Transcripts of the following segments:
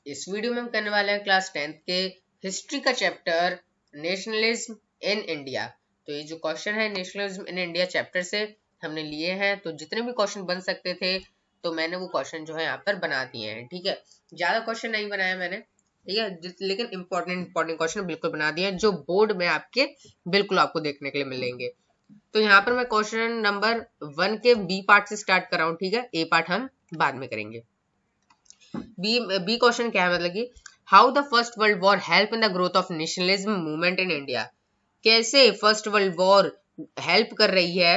इस वीडियो में हम करने वाले हैं क्लास 10th के हिस्ट्री का चैप्टर नेशनलिज्म इन इंडिया। तो ये जो क्वेश्चन है नेशनलिज्म इन इंडिया चैप्टर से हमने लिए हैं। तो जितने भी क्वेश्चन बन सकते थे तो मैंने वो क्वेश्चन जो है यहाँ पर बना दिए हैं। ठीक है, ज्यादा क्वेश्चन नहीं बनाया मैंने, ठीक है, लेकिन इंपॉर्टेंट क्वेश्चन बिल्कुल बना दिए हैं जो बोर्ड में आपके बिल्कुल आपको देखने के लिए मिलेंगे। तो यहाँ पर मैं क्वेश्चन नंबर 1 के बी पार्ट से स्टार्ट कर रहा हूँ। ठीक है, ए पार्ट हम बाद में करेंगे। बी क्वेश्चन क्या है, मतलब कि how the first world war help in the growth of nationalism movement in India. कैसे फर्स्ट वर्ल्ड वॉर हेल्प कर रही है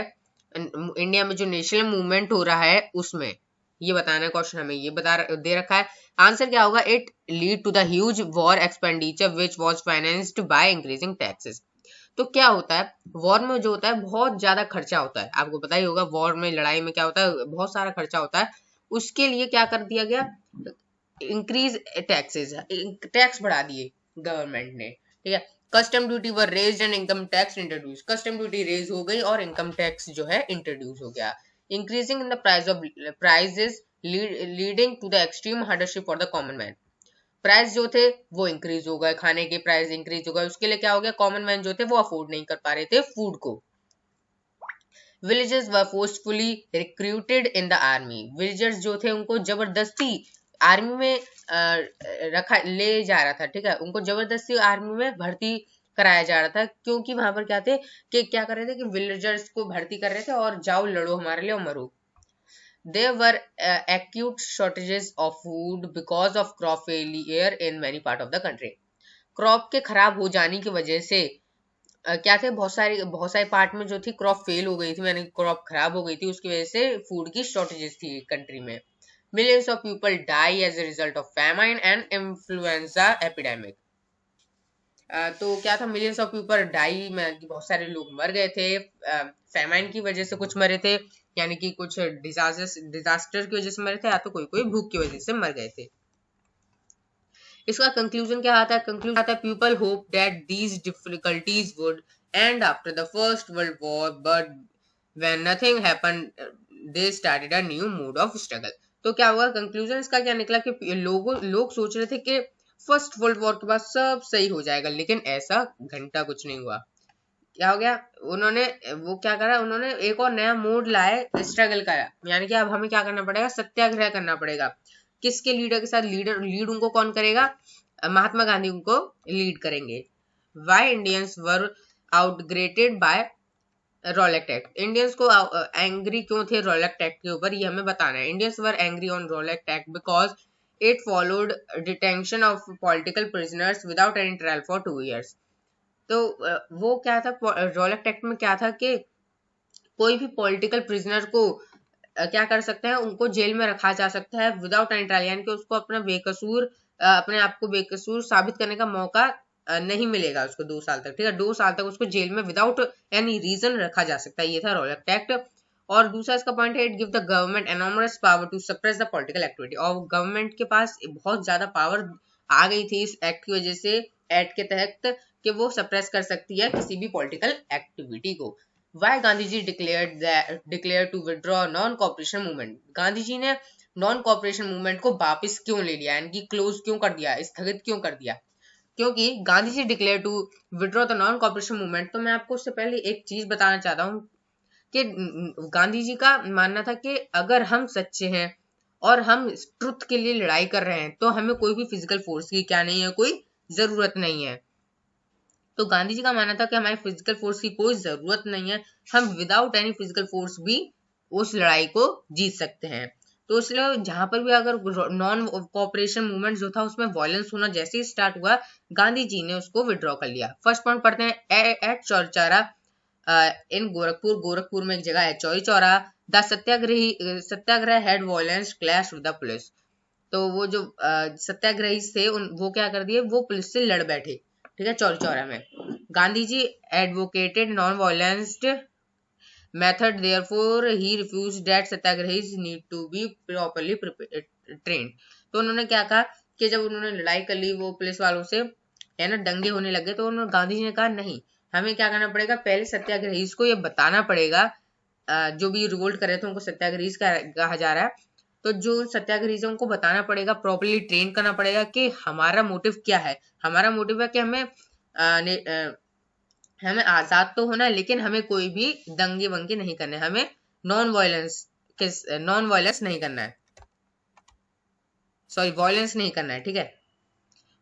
इंडिया में जो नेशनल मूवमेंट हो रहा है उसमें, ये बताना क्वेश्चन हमें ये बता दे रखा है। आंसर क्या होगा, it lead to the huge war expenditure which was financed by increasing taxes. तो क्या होता है, वॉर में जो होता है बहुत ज्यादा खर्चा होता है, आपको पता ही होगा वॉर में, लड़ाई में क्या होता है, बहुत सारा खर्चा होता है। उसके लिए क्या कर दिया गया, इंक्रीज टैक्सेस, टैक्स बढ़ा दिए गवर्नमेंट ने। ठीक है, custom duty were raised and income tax introduce, custom duty raise हो गई और इनकम टैक्स जो है इंट्रोड्यूस हो गया। Increasing in the price of prices leading to the extreme hardship for the common man. Price जो थे वो इंक्रीज हो गए, खाने के प्राइस इंक्रीज हो गए, उसके लिए क्या हो गया, कॉमन मैन जो थे वो अफोर्ड नहीं कर पा रहे थे फूड को। Villagers were forcefully recruited in the army, villagers जो थे उनको जबरदस्ती आर्मी में रखा ले जा रहा था। ठीक है, उनको जबरदस्ती आर्मी में भर्ती कराया जा रहा था, क्योंकि वहां पर क्या थे कि क्या कर रहे थे कि विलेजर्स को भर्ती कर रहे थे और जाओ लड़ो हमारे लिए और मरो। There were acute shortages of food because of crop failure in many part of the country. Crop के खराब हो जाने की वजह से क्या थे, बहुत सारे पार्ट में जो थी क्रॉप फेल हो गई थी, यानी क्रॉप खराब हो गई थी, उसकी वजह से फूड की शॉर्टेजेस थी कंट्री में। Millions of people die as a result of famine and influenza epidemic. तो क्या था, मिलियंस ऑफ पीपल डाई में बहुत सारे लोग मर गए थे, फैमाइन की वजह से कुछ मरे थे, यानी कि कुछ डिजास्टर की वजह से मरे थे, या तो कोई कोई भूख की वजह से मर गए थे। इसका कंक्लूजन क्या आता है, कंक्लूजन आता है people hope that these difficulties would and after the first world war, but when nothing happened they started a new mode of struggle. तो क्या हुआ, कंक्लूजन इसका क्या निकला कि लोग सोच रहे थे कि फर्स्ट वर्ल्ड वॉर के बाद सब सही हो जाएगा, लेकिन ऐसा घंटा कुछ नहीं हुआ। क्या हो गया, उन्होंने वो क्या करा, उन्होंने एक और नया मोड लाए स्ट्रगल का, यानी कि अब हमें क्या करना पड़ेगा, सत्याग्रह करना पड़ेगा। किसके लीडर के साथ, लीड उनको कौन करेगा, महात्मा गांधी उनको लीड करेंगे। Why Indians were outraged by Rowlatt Act, Indians को एंग्री क्यों थे रॉलेट एक्ट के ऊपर, ये हमें बताना है। Indians were angry on Rowlatt act because it followed detention of political prisoners without any trial for 2 years। तो वो क्या था, रॉलेट एक्ट में क्या था कि कोई भी पॉलिटिकल प्रिजनर को क्या कर सकते हैं, उनको जेल में रखा जा सकता है विदाउट एनी ट्रायल, यानी कि उसको अपना बेकसूर अपने आप को बेकसूर साबित करने का मौका नहीं मिलेगा उसको 2 साल तक। ठीक है, 2 साल तक उसको जेल में विदाउट एनी रीजन रखा जा सकता है, ये था रॉलेट एक्ट। और दूसरा इसका पॉइंट है, it give the government enormous power to suppress the political activity, और गवर्नमेंट के पास बहुत ज्यादा पावर आ गई थी इस एक्ट की वजह से, एक्ट के तहत, कि वो सप्रेस कर सकती है किसी भी पॉलिटिकल एक्टिविटी को। Why Gandhi ji declare to withdraw non cooperation movement, Gandhi ji ने नॉन कॉपरेशन मूवमेंट को वापस क्यों ले लिया, यानी कि क्लोज क्यों कर दिया, स्थगित क्यों कर दिया, क्योंकि Gandhi ji declare to withdraw the non cooperation movement. तो मैं आपको उससे पहले एक चीज बताना चाहता हूँ कि गांधी जी का मानना था कि अगर हम सच्चे हैं और हम ट्रुथ के लिए लड़ाई कर रहे हैं तो हमें कोई भी फिजिकल फोर्स की क्या नहीं है, कोई जरूरत नहीं है। तो गांधी जी का मानना था कि हमारे फिजिकल फोर्स की कोई जरूरत नहीं है, हम विदाउट एनी फिजिकल फोर्स भी उस लड़ाई को जीत सकते हैं। तो इसलिए जहां पर भी अगर नॉन कोऑपरेशन मूवमेंट जो था उसमें वायलेंस होना जैसे ही स्टार्ट हुआ, गांधी जी ने उसको विड्रॉ कर लिया। फर्स्ट पॉइंट पढ़ते हैं, एट चौरचौरा इन गोरखपुर, गोरखपुर में एक जगह है Chauri Chaura, the Satyagraha had violence clash with the police. तो वो जो सत्याग्रही थे वो क्या कर दिए, वो पुलिस से लड़ बैठे। ठीक है, चौरी चौरा में Gandhi ji advocated non violence method, therefore he refused that satyagrahis need to be properly trained. तो उन्होंने क्या कहा कि जब उन्होंने लड़ाई कर ली वो पुलिस वालों से, है ना, दंगे होने लगे, तो उन्होंने गांधी जी ने कहा नहीं, हमें क्या करना पड़ेगा, पहले सत्याग्रहीज को ये बताना पड़ेगा, जो भी रिवोल्ट कर रहे थे उनको सत्याग्रही कहा जा रहा है, तो जो सत्याग्रही से उनको बताना पड़ेगा, प्रॉपर्ली ट्रेन करना पड़ेगा कि हमारा मोटिव क्या है। हमारा मोटिव है कि हमें आजाद तो होना है, लेकिन हमें कोई भी दंगे वंगे नहीं करने, हमें नॉन वायलेंस नहीं करना है, सॉरी वायलेंस नहीं करना है, ठीक है।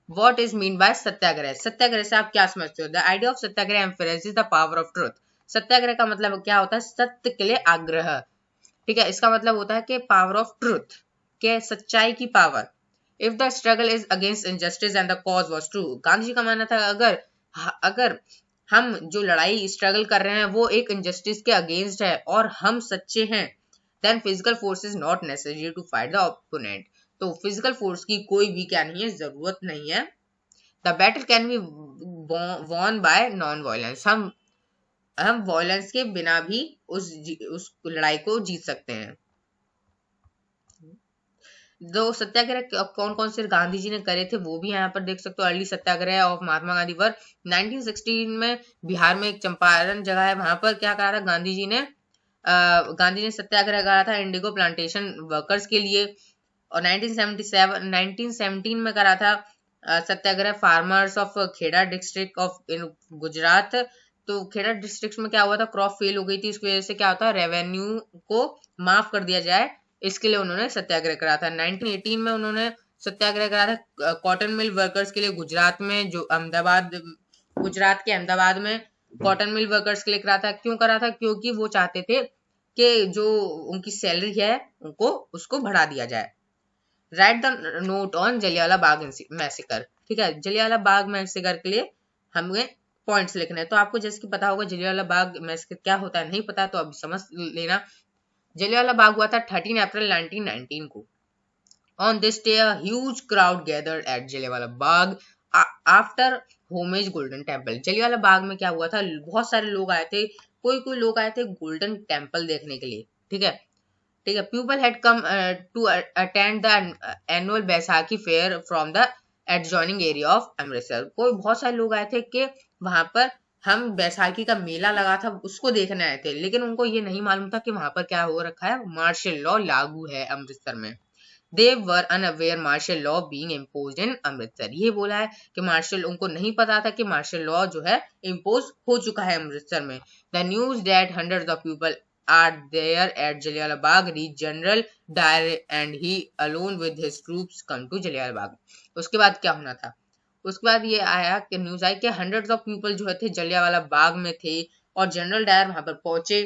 What is mean by सत्याग्रह? सत्याग्रह से आप क्या समझते हो? The idea of Satyagraha emphasizes the power of truth. सत्याग्रह का मतलब क्या होता है? सत्य के लिए आग्रह, ठीक है। इसका मतलब होता है कि पावर ऑफ ट्रूथ, के सच्चाई की power. If the struggle is against injustice and the cause was true, Gandhi ji का मानना था अगर हम जो लड़ाई स्ट्रगल कर रहे हैं वो एक इनजस्टिस के अगेंस्ट है और हम सच्चे हैं, then physical force is not necessary to fight the opponent. तो फिजिकल फोर्स की कोई भी क्या नहीं है, जरूरत नहीं है। The battle can be won by non violence, हम वायलेंस के बिना भी उस लड़ाई को जीत सकते हैं। दो सत्याग्रह कौन कौन से गांधी जी ने करे थे वो भी यहाँ पर देख सकते हो। Early Satyagraha of Mahatma Gandhi वर 1916 में बिहार में एक चंपारण जगह है, वहां पर क्या करा था गांधी जी ने सत्याग्रह करा था इंडिगो प्लांटेशन वर्कर्स के लिए। और 1917 में करा था satyagraha farmers of Kheda district of in Gujarat. तो खेड़ा डिस्ट्रिक्ट में क्या हुआ था, क्रॉप फेल हो गई थी, इसकी वजह से क्या होता है, रेवेन्यू को माफ कर दिया जाए, इसके लिए उन्होंने सत्याग्रह करा था। 1918 में उन्होंने सत्याग्रह करा था कॉटन मिल वर्कर्स के लिए गुजरात में, जो गुजरात के अहमदाबाद में कॉटन मिल वर्कर्स के लिए करा था। क्यों करा था? क्योंकि वो चाहते थे कि जो उनकी सैलरी है उनको उसको बढ़ा दिया जाए। Right the note on Jallianwala Bagh massacre, ठीक है। जलियांवाला बाग मैसेकर के लिए हमें पॉइंट्स लिखने हैं। तो आपको जैसे कि पता होगा जलियांवाला बाग मैसेकर क्या होता है, नहीं पता तो अभी समझ लेना। जलियांवाला बाग हुआ था 13 अप्रैल 1919 को। On this day a huge crowd gathered at Jallianwala Bagh after homage Golden Temple. Jallianwala Bagh में क्या हुआ था, बहुत सारे लोग आए थे, कोई लोग आए थे गोल्डन टेम्पल देखने के लिए, ठीक है। People had come to attend the annual Baisakhi fair from the adjoining area of Amritsar. कोई बहुत सारे लोग आए थे कि वहां पर हम बैसाखी का मेला लगा था उसको देखने आए थे, लेकिन उनको ये नहीं मालूम था कि वहां पर क्या हो रखा है, मार्शल लॉ लागू है अमृतसर में। They were unaware martial law being imposed in Amritsar. ये बोला है कि मार्शल, उनको नहीं पता था कि मार्शल लॉ जो है इम्पोज हो चुका है अमृतसर में। The news that hundreds of people are there at Jallianwala Bagh reached General Dyer and he alone with his troops come to Jallianwala Bagh। उसके बाद क्या होना था, उसके बाद ये आया कि न्यूज आई कि हंड्रेड्स ऑफ पीपल जो थे जलियांवाला बाग में थे और जनरल डायर वहां पर पहुंचे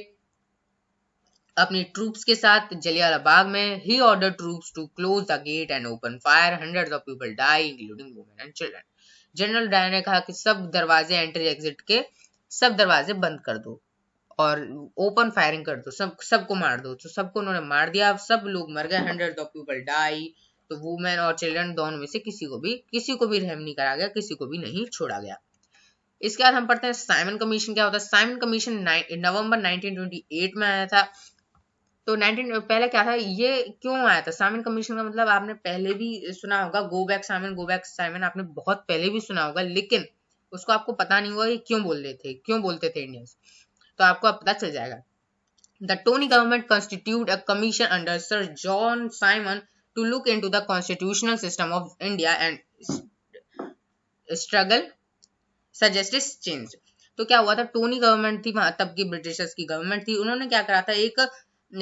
अपनी ट्रूप्स के साथ जलियांवाला बाग में। He order troops to close the gate and open fire, hundreds of people die including women and children. General Dyer ने कहा कि सब दरवाजे एंट्री एग्जिट के सब दरवाजे बंद कर दो और ओपन फायरिंग कर दो, सबको मार दो। तो सबको उन्होंने मार दिया, सब लोग मर गए, हंड्रेड्स ऑफ पीपल डाई। तो वुमेन और चिल्ड्रन दोनों में से किसी को भी रहम नहीं करा गया, किसी को भी नहीं छोड़ा गया। इसके बाद हम पढ़ते हैं साइमन कमीशन क्या होता है। साइमन कमीशन नवंबर 1928 में आया था। तो 19 पहले क्या था, ये क्यों आया था साइमन कमीशन का मतलब आपने पहले भी सुना होगा, गो बैक साइमन आपने बहुत पहले भी सुना होगा, लेकिन उसको आपको पता नहीं हुआ कि क्यों बोलते थे इंडियंस, तो आपको अब पता चल जाएगा। The Tony government constituted a commission under Sir John Simon to look into the constitutional system of India and struggle suggested change। तो क्या हुआ था, टोनी गवर्नमेंट थी वहां, तब की ब्रिटिशर्स की गवर्नमेंट थी, उन्होंने क्या करा था, एक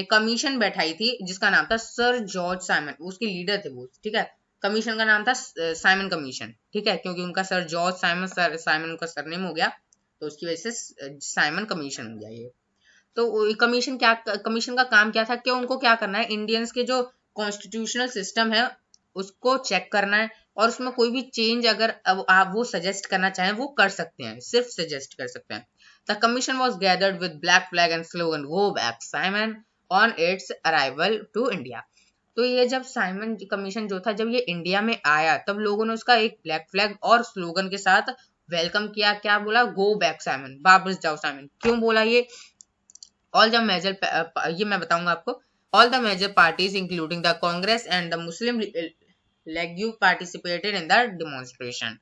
कमीशन बैठाई थी जिसका नाम था सर जॉर्ज साइमन, उसके लीडर थे वो, ठीक है। कमीशन का नाम था साइमन कमीशन, ठीक है, क्योंकि उनका सर जॉर्ज साइमन उनका सरनेम हो गया, तो उसकी वजह से साइमन कमीशन हो गया ये। तो कमीशन का काम क्या था कि उनको क्या करना है, इंडियंस के जो कॉन्स्टिट्यूशनल सिस्टम है उसको चेक करना है, और उसमें कोई भी चेंज अगर आप वो सजेस्ट करना चाहें वो कर सकते हैं, सिर्फ सजेस्ट कर सकते हैं। The commission was gathered with black flag and slogan go back Simon on its arrival to India. तो ये जब साइमन कमीशन जो था, जब ये इंडिया में आया, तब लोगों ने उसका एक ब्लैक फ्लैग और स्लोगन के साथ वेलकम किया। क्या बोला, गो बैक साइमन, वापस जाओ साइमन। क्यों बोला ये, ऑल द मेजर, ये मैं बताऊंगा आपको। All the major parties including the Congress and the Muslim League participated in the demonstration.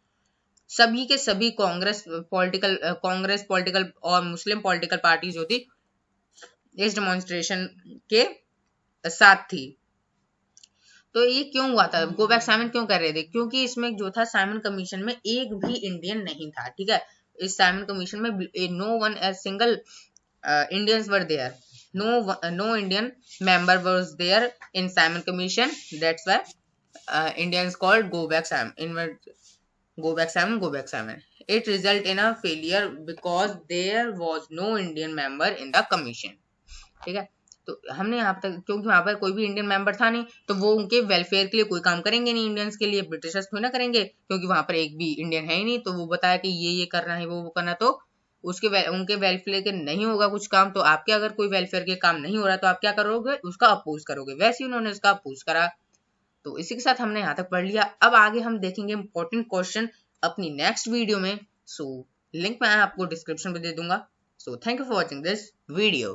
सभी के सभी कांग्रेस पॉलिटिकल और मुस्लिम पॉलिटिकल पार्टी जो थी इस डेमोन्स्ट्रेशन के साथ थी। तो ये क्यों हुआ था, गो बैक साइमन क्यों कर रहे थे, क्योंकि इसमें जो था साइमन कमीशन में एक भी इंडियन नहीं था, ठीक है। इस साइमन कमीशन में no one a single Indians were there. No Indian member was there in Simon Commission. That's why Indians called Go Back Simon. Go Back Simon, Go Back Simon. It resulted in a failure because there was no Indian member in the commission. ठीक है। तो हमने यहाँ तक, क्योंकि वहां पर कोई भी इंडियन मेंबर था नहीं, तो वो उनके वेलफेयर के लिए कोई काम करेंगे नहीं, इंडियंस के लिए ब्रिटिशर्स थोड़ी ना करेंगे, क्योंकि वहां पर एक भी इंडियन है ही नहीं। तो वो बताया कि ये करना है, वो करना, तो उनके वेलफेयर के नहीं होगा कुछ काम। तो आपके अगर कोई वेलफेयर के काम नहीं हो रहा तो आप क्या करोगे, उसका अपोज करोगे। वैसे ही उन्होंने उसका अपोज करा। तो इसी के साथ हमने यहाँ तक पढ़ लिया। अब आगे हम देखेंगे इंपॉर्टेंट क्वेश्चन अपनी नेक्स्ट वीडियो में। सो लिंक मैं आपको डिस्क्रिप्शन में दे दूंगा। So thank you for watching this video.